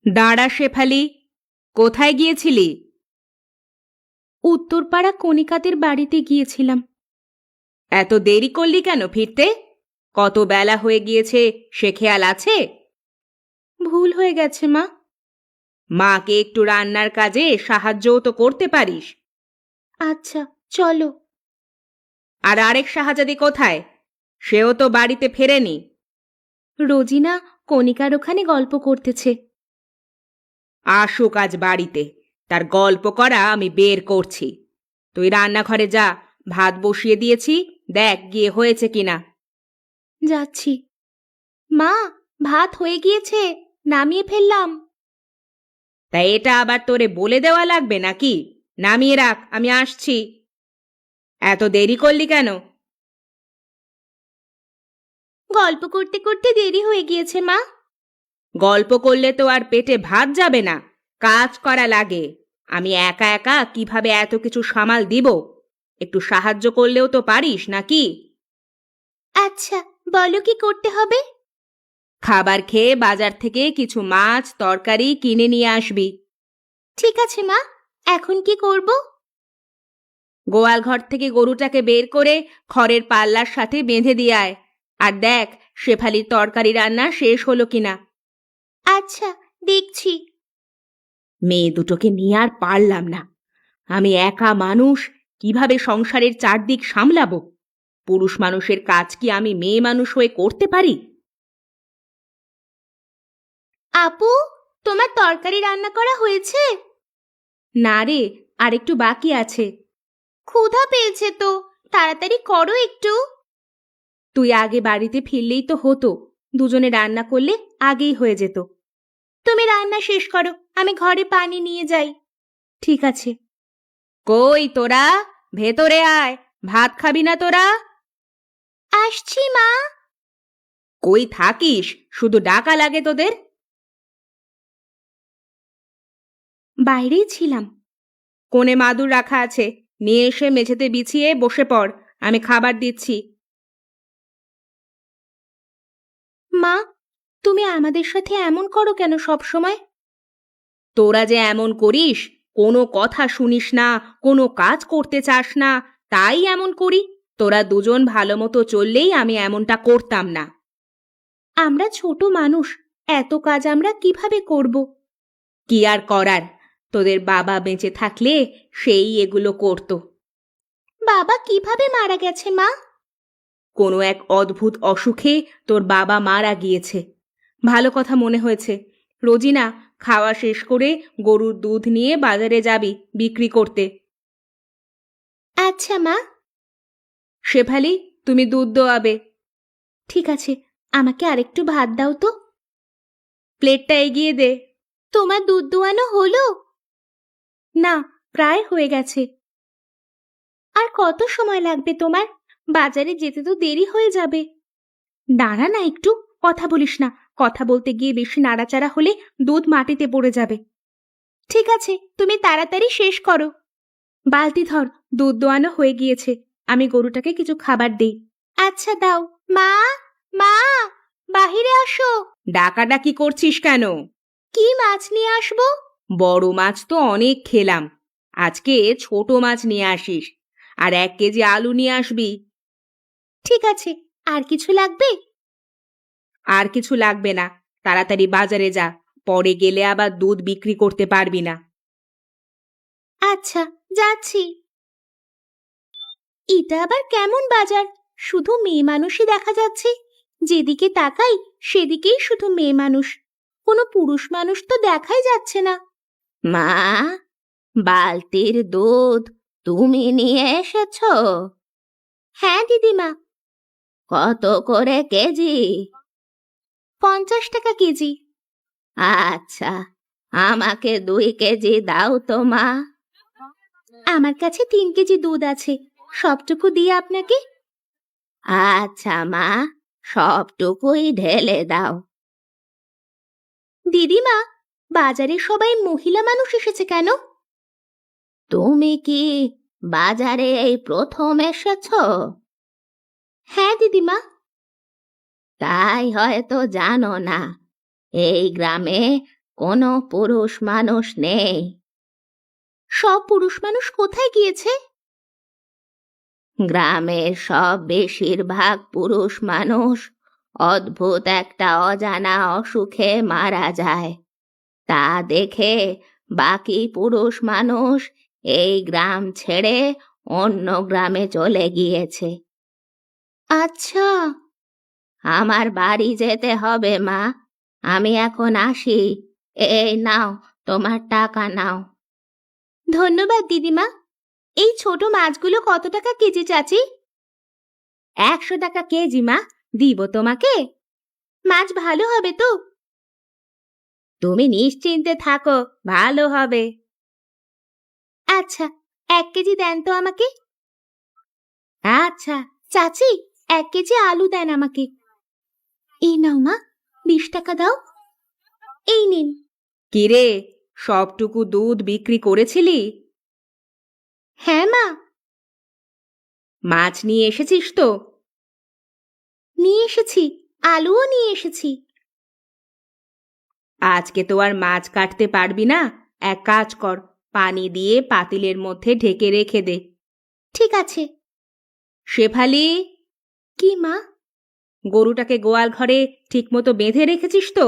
দাঁড়া শেফালি, কোথায় গিয়েছিলি? উত্তরপাড়া কণিকাদের বাড়িতে গিয়েছিলাম। এত দেরি করলি কেন ফিরতে? কত বেলা হয়ে গিয়েছে সে খেয়াল আছে? ভুল হয়ে গেছে মা। মাকে একটু রান্নার কাজে সাহায্যও তো করতে পারিস। আচ্ছা, চলো। আর আরেক শাহজাদি কোথায়? সেও তো বাড়িতে ফেরেনি। রোজিনা কণিকার ওখানে গল্প করতেছে। আসুক আজ বাড়িতে, তার গল্প করা আমি বের করছি। তুই রান্নাঘরে যা, ভাত বসিয়ে দিয়েছি, দেখ গিয়ে হয়েছে কিনা। যাচ্ছি। মা, ভাত হয়ে গিয়েছে, নামিয়ে ফেললাম। তা এটা আবার তোরে বলে দেওয়া লাগবে নাকি? নামিয়ে রাখ, আমি আসছি। এত দেরি করলি কেন? গল্প করতে করতে দেরি হয়ে গিয়েছে মা। গল্প করলে তো আর পেটে ভাত যাবে না, কাজ করা লাগে। আমি একা একা কিভাবে এত কিছু সামাল দিব? একটু সাহায্য করলেও তো পারিস নাকি? আচ্ছা, বলো কি করতে হবে? খাবার খেয়ে বাজার থেকে কিছু মাছ তরকারি কিনে নিয়ে আসবি। ঠিক আছে মা, এখন কি করব? গোয়াল ঘর থেকে গরুটাকে বের করে খড়ের পাল্লার সাথে বেঁধে দিয়ে আয়। আর দেখ শেফালির তরকারি রান্না শেষ হলো কিনা। আচ্ছা, দেখছি। মেয়ে দুটোকে নিয়ে আর পারলাম না। আমি একা মানুষ, কিভাবে সংসারের চারদিক সামলাবো? পুরুষ মানুষের কাজ কি আমি মেয়ে মানুষ হয়ে করতে পারি? আপু, তোমার তরকারি রান্না করা হয়েছে? না রে, আর একটু বাকি আছে। ক্ষুধা পেয়েছে তো, তাড়াতাড়ি করো একটু। তুই আগে বাড়িতে ফিরলেই তো হতো, দুজনে রান্না করলে আগেই হয়ে যেত। তুমি রান্না শেষ করো, আমি ঘরে পানি নিয়ে যাই। ঠিক আছে। কই তোরা, ভেতরে আয়। ভাত খাবি না তোরা? আসছি মা। কই থাকিস, শুধু ডাকা লাগে তোদের। বাইরেই ছিলাম। কোণে মাদুর রাখা আছে, নিয়ে এসে মেঝেতে বিছিয়ে বসে পড়, আমি খাবার দিচ্ছি। মা, তুমি আমাদের সাথে এমন করো কেন সব সময়? তোরা যে এমন করিস, কোনো কথা শুনিস না, কোনো কাজ করতে চাস না, তাই এমন করি। তোরা দুজন ভালো মতো চললেই আমি এমনটা করতাম না। আমরা ছোট মানুষ, এত কাজ আমরা কিভাবে করব? কি আর করার, তোদের বাবা বেঁচে থাকলে সেই এগুলো করত। বাবা কিভাবে মারা গেছে মা? কোনো এক অদ্ভুত অসুখে তোর বাবা মারা গিয়েছে। ভালো কথা মনে হয়েছে। রোজিনা, খাওয়া শেষ করে গরুর দুধ নিয়ে বাজারে যাবি বিক্রি করতে। আচ্ছা মা। শেফালি, তুমি দুধ দোয়াবে। ঠিক আছে, আমাকে আরেকটু ভাত দাও তো। প্লেটটা এগিয়ে দে। তোমার দুধ দোয়ানো হলো? না, প্রায় হয়ে গেছে। আর কত সময় লাগবে তোমার? বাজারে যেতে তো দেরি হয়ে যাবে। দাঁড়া না একটু, কথা বলিস না। কথা বলতে গিয়ে বেশি নাড়াচাড়া হলে দুধ মাটিতে পড়ে যাবে। ঠিক আছে, তুমি তাড়াতাড়ি শেষ করো। বালতি ধর, দুধ দোয়ানো হয়ে গিয়েছে, আমি গরুটাকে কিছু খাবার দেই। আচ্ছা দাও। মা, মা, বাহিরে আসো। ডাকাডাকি করছিস কেন? কি মাছ নিয়ে আসবো? বড় মাছ তো অনেক খেলাম, আজকে ছোট মাছ নিয়ে আসিস। আর 1 কেজি আলু নিয়ে আসবি। ঠিক আছে, আর কিছু লাগবে? আর কিছু লাগবে না, তাড়াতাড়ি বাজারে যা, পরে গেলে আবার দুধ বিক্রি করতে পারবি না। আচ্ছা, যাচ্ছি। এটা আবার কেমন বাজার? শুধু মেয়ে মানুষই দেখা যাচ্ছে। যেদিকে তাকাই সেদিকেই শুধু মেয়ে মানুষ, কোনো পুরুষ মানুষ তো দেখাই যাচ্ছে না। মা, বালতির দুধ তুমি নিয়ে এসেছো? হ্যাঁ দিদিমা। কত করে কেজি? 50 টাকা কেজি। আচ্ছা, আমাকে 2 কেজি দাও তো মা। আমার কাছে 3 কেজি দুধ আছে, সবটুকু দিয়ে আপনাকে। আচ্ছা মা, সবটুকুই ঢেলে দাও। দিদিমা, বাজারে সবাই মহিলা মানুষ এসেছে কেন? তুমি কি বাজারে এই প্রথম এসেছো? হ্যাঁ দিদিমা। তাই হয়তো জানো না, এই গ্রামে কোনো পুরুষ মানুষ নেই। সব পুরুষ মানুষ কোথায় গিয়েছে? গ্রামের সব বেশিরভাগ পুরুষ মানুষ অদ্ভুত একটা অজানা অসুখে মারা যায়। তা দেখে বাকি পুরুষ মানুষ এই গ্রাম ছেড়ে অন্য গ্রামে চলে গিয়েছে। আচ্ছা, আমার বাড়ি যেতে হবে মা, আমি এখন আসি। এই নাও, তোমার টাকা নাও। ধন্যবাদ দিদিমা। এই ছোট মাছগুলো কত টাকা কেজি চাচি? 100 টাকা কেজি মা, দিব তোমাকে। মাছ ভালো হবে তো? তুমি নিশ্চিন্তে থাকো, ভালো হবে। আচ্ছা, 1 কেজি দেন তো আমাকে। আচ্ছা চাচি, 1 কেজি আলু দেন আমাকে। এই নাও মা, 20 টাকা দাও। এই নিন। কিরে, সবটুকু দুধ বিক্রি করেছিলি? হ্যাঁ মা। মাছ নিয়ে এসেছিস তো? নিয়ে এসেছি, আলুও নিয়ে এসেছি। আজকে তো আর মাছ কাটতে পারবি না, এক কাজ কর, পানি দিয়ে পাতিলের মধ্যে ঢেকে রেখে দে। ঠিক আছে। শেফালি। কি মা? গরুটাকে গোয়াল ঘরে ঠিকমতো বেঁধে রেখেছিস তো?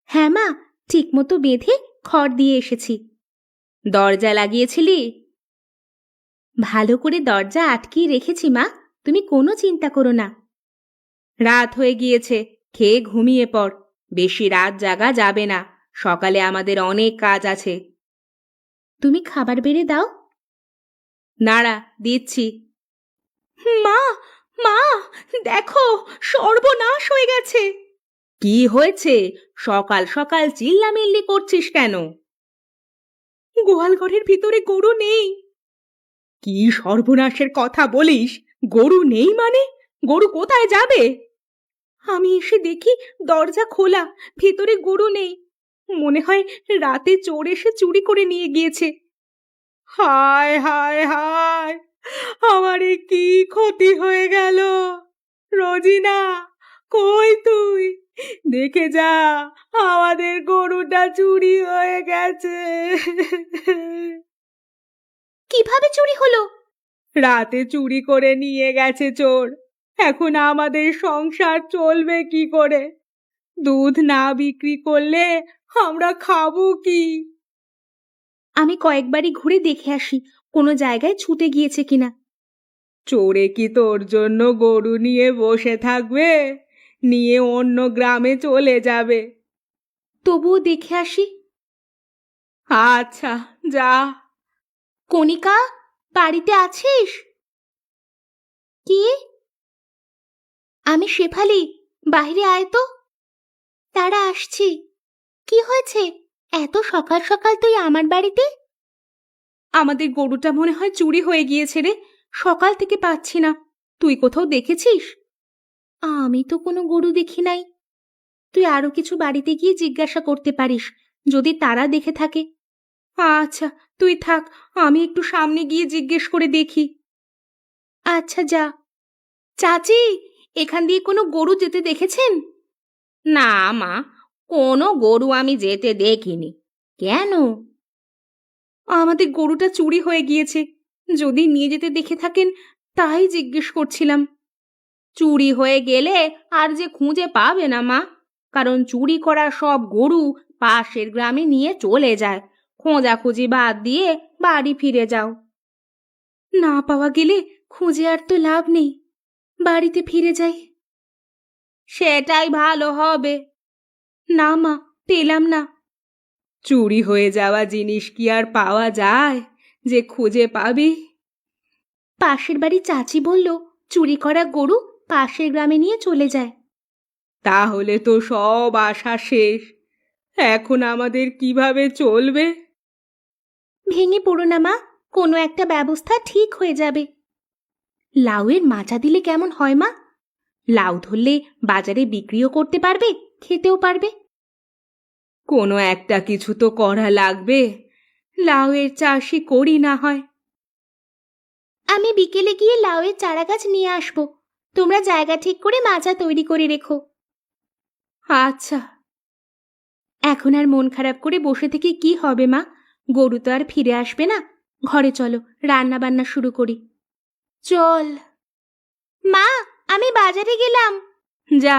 হ্যাঁ মা, ঠিকমতো বেঁধে খড় দিয়ে এসেছি। দরজা লাগিয়েছিলি? ভালো করে দরজা আটকিয়ে রেখেছি মা, তুমি কোনো চিন্তা করো না। রাত হয়ে গিয়েছে, খেয়ে ঘুমিয়ে পড়। বেশি রাত জাগা যাবে না, সকালে আমাদের অনেক কাজ আছে। তুমি খাবার বেড়ে দাও। নাড়া, দিচ্ছি। মা, মা, দেখো, সর্বনাশ হয়ে গেছে। কি হয়েছে? সকাল সকাল চিল্লামিল্লি করছিস কেন? গোয়াল ঘরের ভিতরে গরু নেই। কি সর্বনাশের কথা বলিস? গরু নেই মানে? গরু কোথায় যাবে? আমি এসে দেখি দরজা খোলা, ভিতরে গরু নেই। মনে হয় রাতে চোর এসে চুরি করে নিয়ে গিয়েছে। হায় হায় হায়, আমার এ কি ক্ষতি হয়ে গেল! রোজিনা, কই তুই? দেখে যা, আমাদের গরুটা চুরি হয়ে গেছে। কিভাবে চুরি হলো? রাতে চুরি করে নিয়ে গেছে চোর। এখন আমাদের সংসার চলবে কি করে? দুধ না বিক্রি করলে আমরা খাবো কি? আমি কয়েকবারই ঘুরে দেখে আসি কোনো জায়গায় ছুটে গিয়েছে কিনা। চোরে কি তোর জন্য গরু নিয়ে বসে থাকবে? নিয়ে অন্য গ্রামে চলে যাবে। তবুও দেখে আসি। আচ্ছা, যা। কণিকা, বাড়িতে আছিস? কি? আমি শেফালি, বাইরে আয় তো। তারা আসছি। কি হয়েছে? এত সকাল সকাল তুই আমার বাড়িতে? আমাদের গরুটা মনে হয় চুরি হয়ে গিয়েছে রে, সকাল থেকে পাচ্ছি না। তুই কোথাও দেখেছিস? আমি তো কোনো গরু দেখি নাই। তুই আরো কিছু বাড়িতে গিয়ে জিজ্ঞাসা করতে পারিস, যদি তারা দেখে থাকে। আচ্ছা, তুই থাক, আমি একটু সামনে গিয়ে জিজ্ঞেস করে দেখি। আচ্ছা, যা। চাচি, এখান দিয়ে কোনো গরু যেতে দেখেছেন? না মা, কোনো গরু আমি যেতে দেখিনি। কেন? আমাদের গরুটা চুরি হয়ে গিয়েছে, যদি নিয়ে যেতে দেখে থাকেন তাই জিজ্ঞেস করছিলাম। চুরি হয়ে গেলে আর যে খুঁজে পাবে না মা, কারণ চুরি করা সব গরু পাশের গ্রামে নিয়ে চলে যায়। খোঁজাখুঁজি বাদ দিয়ে বাড়ি ফিরে যাও। না পাওয়া গেলে খুঁজে আর তো লাভ নেই, বাড়িতে ফিরে যাই। সেটাই ভালো হবে। না মা, পেলাম না। চুরি হয়ে যাওয়া জিনিস কি আর পাওয়া যায় যে খুঁজে পাবি? পাশের বাড়ি চাচি বলল চুরি করা গরু পাশের গ্রামে নিয়ে চলে যায়। তাহলে তো সব আশা শেষ। এখন আমাদের কিভাবে চলবে? ভেঙে পড়ো না মা, কোনো একটা ব্যবস্থা ঠিক হয়ে যাবে। লাউয়ের মাচা দিলে কেমন হয় মা? লাউ ধরলে বাজারে বিক্রিও করতে পারবে, খেতেও পারবে। কোনো একটা কিছু তো করা লাগবে। লাউয়ের চাষই করি না হয়। আমি বিকেলে গিয়ে লাউয়ের চারা গাছ নিয়ে আসব, তোমরা জায়গা ঠিক করে মাচা তৈরি করে রেখো। আচ্ছা। এখন আর মন খারাপ করে বসে থেকে কি হবে মা? গরু তো আর ফিরে আসবে না। ঘরে চলো, রান্না বান্না শুরু করি। চল মা, আমি বাজারে গেলাম। যা,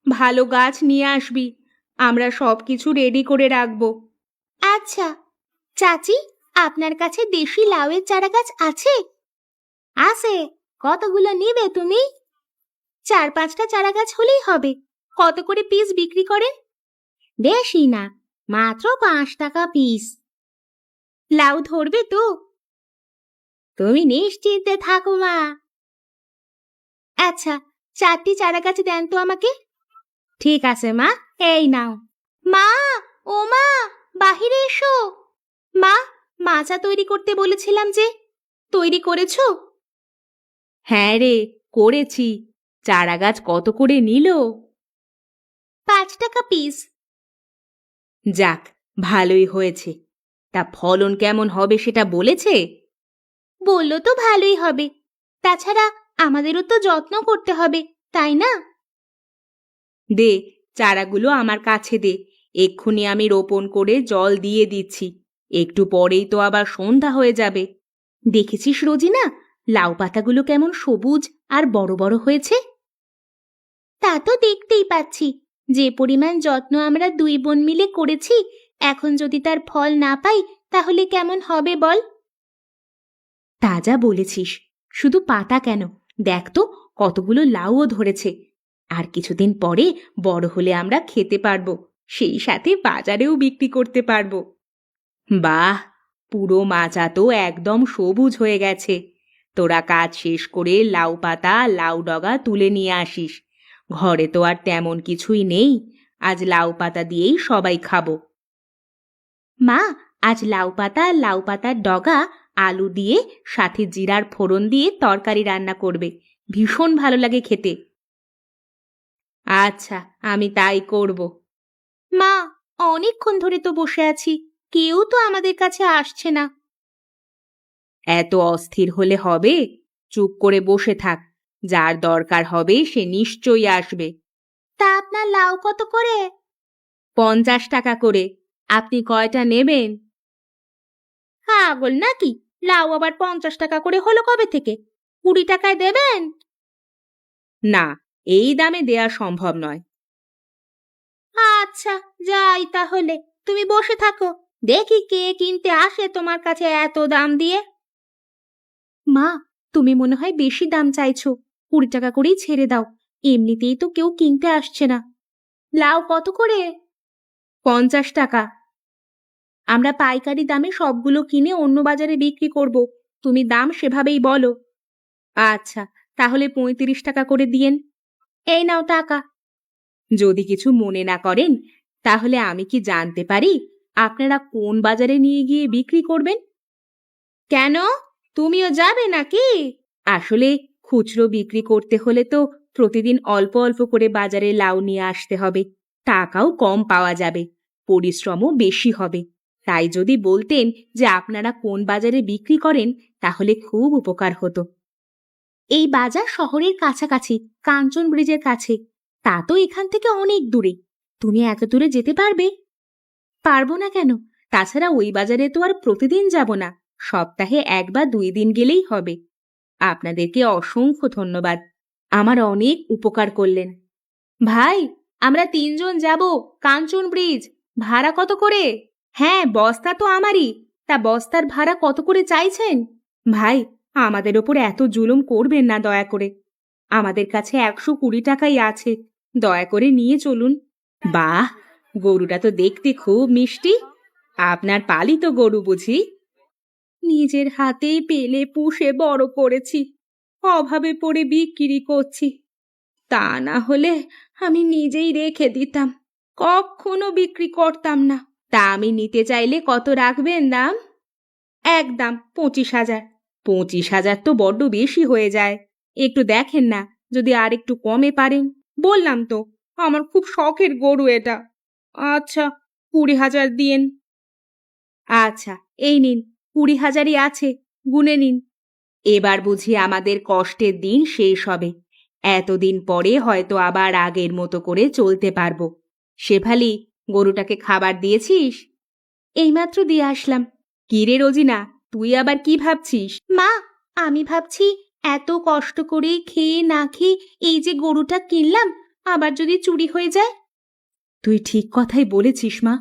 ভালো গাছ নিয়ে আসবি। আমরা সবকিছু রেডি করে রাখবো। আচ্ছা। চাচি, আপনার কাছে দেশি লাউয়ের চারা গাছ আছে? আছে। কতগুলো নিবে তুমি? 4-5টা চারা গাছ হলেই হবে। কত করে পিস বিক্রি করেন? বেশি না, মাত্র 5 টাকা পিস। লাউ ধরবে তো? তুমি নিশ্চিন্তে থাকো মা। আচ্ছা, 4টি চারা গাছ দেন তো আমাকে। ঠিক আছে মা, এই নাও। মা, ও মা, বাহিরে এসো। মা, মাচা তৈরি করতে বলেছিলাম যে, তৈরি করেছো? হ্যাঁ রে, করেছি। চারা গাছ কত করে নিল? 5 টাকা পিস। যাক, ভালোই হয়েছে। তা ফলন কেমন হবে সেটা বলেছে? বললো তো ভালোই হবে। তাছাড়া আমাদেরও তো যত্ন করতে হবে, তাই না? দে, চারাগুলো আমার কাছে দে। এক্ষুনি আমি রোপণ করে জল দিয়ে দিচ্ছি। একটু পরেই তো আবার সন্ধ্যা হয়ে যাবে। দেখেছিস রোজিনা, লাউ পাতাগুলো কেমন সবুজ আর বড় বড় হয়েছে? তা তো দেখতেই পাচ্ছি। যে পরিমাণ যত্ন আমরা 2 বোন মিলে করেছি, এখন যদি তার ফল না পাই তাহলে কেমন হবে বল? তাজা বলেছিস। শুধু পাতা কেন, দেখ তো কতগুলো লাউও ধরেছে। আর কিছুদিন পরে বড় হলে আমরা খেতে পারবো, সেই সাথে বাজারেও বিক্রি করতে পারবো। বাহ, পুরো মাচা তো একদম সবুজ হয়ে গেছে। তোরা কাজ শেষ করে লাউ পাতা, লাউ ডগা তুলে নিয়ে আসিস। ঘরে তো আর তেমন কিছুই নেই, আজ লাউ পাতা দিয়েই সবাই খাবো। মা, আজ লাউ পাতা আর লাউ পাতার ডগা আলু দিয়ে সাথে জিরার ফোড়ন দিয়ে তরকারি রান্না করবে। ভীষণ ভালো লাগে খেতে। আচ্ছা, আমি তাই করব। মা, অনেকক্ষণ ধরে তো বসে আছি, কেউ তো আমাদের কাছে আসছে না। এত অস্থির হলে হবে? চুপ করে বসে থাক। যার দরকার হবে সে নিশ্চয়ই আসবে। তা আপনার লাউ কত করে? 50 টাকা করে। আপনি কয়টা নেবেন? পাগল নাকি? লাউ আবার 50 টাকা করে হলো কবে থেকে? 20 টাকায় দেবেন? না, এই দামে দেয়া সম্ভব নয়। আচ্ছা, যাই তাহলে। তুমি বসে থাকো, দেখি কে কিনতে আসে তোমার কাছে এত দাম দিয়ে। মা, তুমি মনে হয় বেশি দাম চাইছো। 20 টাকা করেই ছেড়ে দাও। এমনিতেই তো কেউ কিনতে আসছে না। লাউ কত করে? 50 টাকা। আমরা পাইকারি দামে সবগুলো কিনে অন্য বাজারে বিক্রি করব। তুমি দাম সেভাবেই বলো। আচ্ছা, তাহলে 35 টাকা করে দিয়েন। এই নাও টাকা। যদি কিছু মনে না করেন, তাহলে আমি কি জানতে পারি আপনারা কোন বাজারে নিয়ে গিয়ে বিক্রি করবেন? কেন, তুমিও যাবে নাকি? আসলে খুচরো বিক্রি করতে হলে তো প্রতিদিন অল্প অল্প করে বাজারে লাউ নিয়ে আসতে হবে। টাকাও কম পাওয়া যাবে, পরিশ্রমও বেশি হবে। তাই যদি বলতেন যে আপনারা কোন বাজারে বিক্রি করেন, তাহলে খুব উপকার হতো। এই বাজার শহরের কাছাকাছি, কাঞ্চন ব্রিজের কাছে। তা তো এখান থেকে অনেক দূরে। তুমি এত দূরে যেতে পারবে? পারবো না কেন? তাছাড়া ওই বাজারে তো আর প্রতিদিন যাব না, সপ্তাহে 1 বা 2 দিন গেলেই হবে। আপনাদেরকে অসংখ্য ধন্যবাদ, আমার অনেক উপকার করলেন। ভাই, আমরা 3 জন যাব কাঞ্চন ব্রিজ। ভাড়া কত করে? হ্যাঁ, বস্তা তো আমারই। তা বস্তার ভাড়া কত করে চাইছেন? ভাই, আমাদের ওপর এত জুলুম করবেন না দয়া করে। আমাদের কাছে 120 টাকাই আছে, দয়া করে নিয়ে চলুন। বাহ, গরুটা তো দেখতে খুব মিষ্টি। আপনার পালিত গরু বুঝি? নিজের হাতেই পেলে পুষে বড় করেছি, অভাবে পড়ে বিক্রি করছি। তা না হলে আমি নিজেই রেখে দিতাম, কখনো বিক্রি করতাম না। তা আমি নিতে চাইলে কত রাখবেন দাম? একদম 25,000। 25,000 তো বড্ড বেশি হয়ে যায়। একটু দেখেন না, যদি আর একটু কমে পারেন। বললাম তো, আমার খুব শখের গরু এটা। আচ্ছা, 20,000 দিয়েন। আচ্ছা, এই নিন, 20,000ই আছে, গুনে নিন। এবার বুঝি আমাদের কষ্টের দিন শেষ হবে। এতদিন পরে হয়তো আবার আগের মতো করে চলতে পারবো। শেফালি, গরুটাকে খাবার দিয়েছিস? এইমাত্র দিয়ে আসলাম। কি রে রোজিনা, তুই আবার কি ভাবছিস? মা, আমি ভাবছি এত কষ্ট করে খেয়ে না খেয়ে এই যে গরুটা কিনলাম, আবার যদি চুরি হয়ে যায়। তুই ঠিক কথাই বলেছিস মা।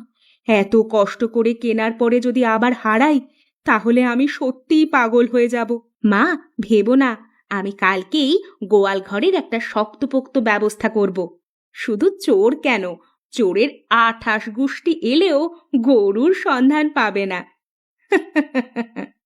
এত কষ্ট করে কেনার পরে যদি আবার হারাই, তাহলে আমি সত্যিই পাগল হয়ে যাব। মা, ভেবো না, আমি কালকেই গোয়াল ঘরের একটা শক্তপোক্ত ব্যবস্থা করব। শুধু চোর কেন, চোরের 28 গোষ্ঠী এলেও গরুর সন্ধান পাবে না।